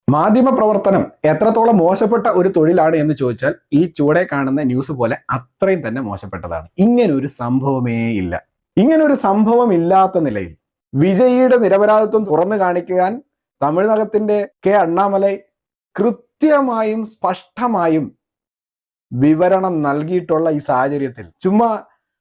മാധ്യമ പ്രവർത്തനം എത്രത്തോളം മോശപ്പെട്ട ഒരു തൊഴിലാണ് എന്ന് ചോദിച്ചാൽ ഈ ചുവടെ കാണുന്ന ന്യൂസ് പോലെ അത്രയും തന്നെ മോശപ്പെട്ടതാണ്. ഇങ്ങനൊരു സംഭവമേ ഇല്ല. ഇങ്ങനൊരു സംഭവം ഇല്ലാത്ത നിലയിൽ വിജയിയുടെ നിരപരാധിത്വം തുറന്നു കാണിക്കാൻ തമിഴ്നാട്ടിന്റെ അണ്ണാമലൈ കൃത്യമായും സ്പഷ്ടമായും വിവരണം നൽകിയിട്ടുള്ള ഈ സാഹചര്യത്തിൽ ചുമ്മാ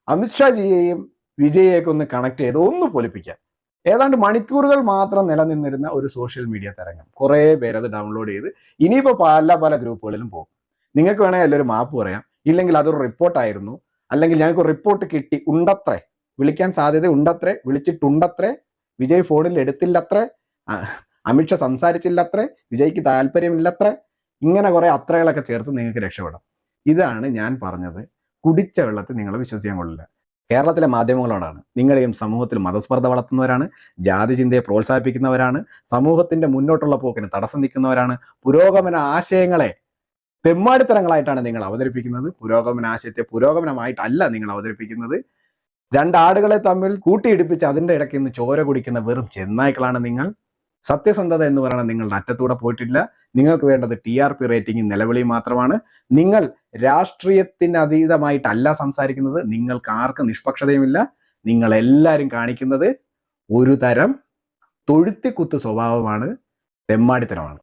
അമിത്ഷാജിയെയും വിജയിയൊക്കെ ഒന്ന് കണക്ട് ചെയ്ത് ഒന്ന് പൊലിപ്പിക്കാൻ ഏതാണ്ട് മണിക്കൂറുകൾ മാത്രം നിലനിന്നിരുന്ന ഒരു സോഷ്യൽ മീഡിയ തരംഗം കുറേ പേരത് ഡൗൺലോഡ് ചെയ്ത് ഇനിയിപ്പോൾ പല ഗ്രൂപ്പുകളിലും പോകും. നിങ്ങൾക്ക് വേണമെങ്കിൽ അതിലൊരു മാപ്പ് പറയാം, ഇല്ലെങ്കിൽ അതൊരു റിപ്പോർട്ടായിരുന്നു, അല്ലെങ്കിൽ ഞങ്ങൾക്ക് റിപ്പോർട്ട് കിട്ടി ഉണ്ടത്രേ, വിളിക്കാൻ സാധ്യത ഉണ്ടത്രേ, വിളിച്ചിട്ടുണ്ടത്രേ, വിജയ് ഫോണിൽ എടുത്തില്ലത്രേ, അമിത്ഷാ സംസാരിച്ചില്ലത്രേ, വിജയ്ക്ക് താല്പര്യമില്ലത്രേ, ഇങ്ങനെ കുറെ അത്രകളൊക്കെ ചേർത്ത് നിങ്ങൾക്ക് രക്ഷപ്പെടാം. ഇതാണ് ഞാൻ പറഞ്ഞത്. കുടിച്ച വെള്ളത്തിൽ നിങ്ങൾ വിശ്വസിക്കാൻ കൊള്ളില്ല. കേരളത്തിലെ മാധ്യമങ്ങളോടാണ്. നിങ്ങളെയും സമൂഹത്തിൽ മതസ്പർദ്ധ വളർത്തുന്നവരാണ്, ജാതി ചിന്തയെ പ്രോത്സാഹിപ്പിക്കുന്നവരാണ്, സമൂഹത്തിന്റെ മുന്നോട്ടുള്ള പോക്കിന് തടസ്സം നിൽക്കുന്നവരാണ്, പുരോഗമന ആശയങ്ങളെ തെമ്മാടിത്തരങ്ങളായിട്ടാണ് നിങ്ങൾ അവതരിപ്പിക്കുന്നത്. പുരോഗമന ആശയത്തെ പുരോഗമനമായിട്ടല്ല നിങ്ങൾ അവതരിപ്പിക്കുന്നത്. രണ്ടാടുകളെ തമ്മിൽ കൂട്ടിയിടിപ്പിച്ച് അതിൻ്റെ ഇടയ്ക്ക് നിന്ന് ചോര കുടിക്കുന്ന വെറും ചെന്നായ്ക്കളാണ് നിങ്ങൾ. സത്യസന്ധത എന്ന് പറയുന്നത് നിങ്ങളുടെ അറ്റത്തൂടെ പോയിട്ടില്ല. നിങ്ങൾക്ക് വേണ്ടത് TRP റേറ്റിംഗും നിലവിളിയും മാത്രമാണ്. നിങ്ങൾ രാഷ്ട്രീയത്തിന് അതീതമായിട്ടല്ല സംസാരിക്കുന്നത്. നിങ്ങൾക്ക് ആർക്കും നിഷ്പക്ഷതയുമില്ല. നിങ്ങൾ എല്ലാവരും കാണിക്കുന്നത് ഒരു തരം തൊഴുത്തിക്കുത്ത് സ്വഭാവമാണ്, തെമ്മാടിത്തരമാണ്.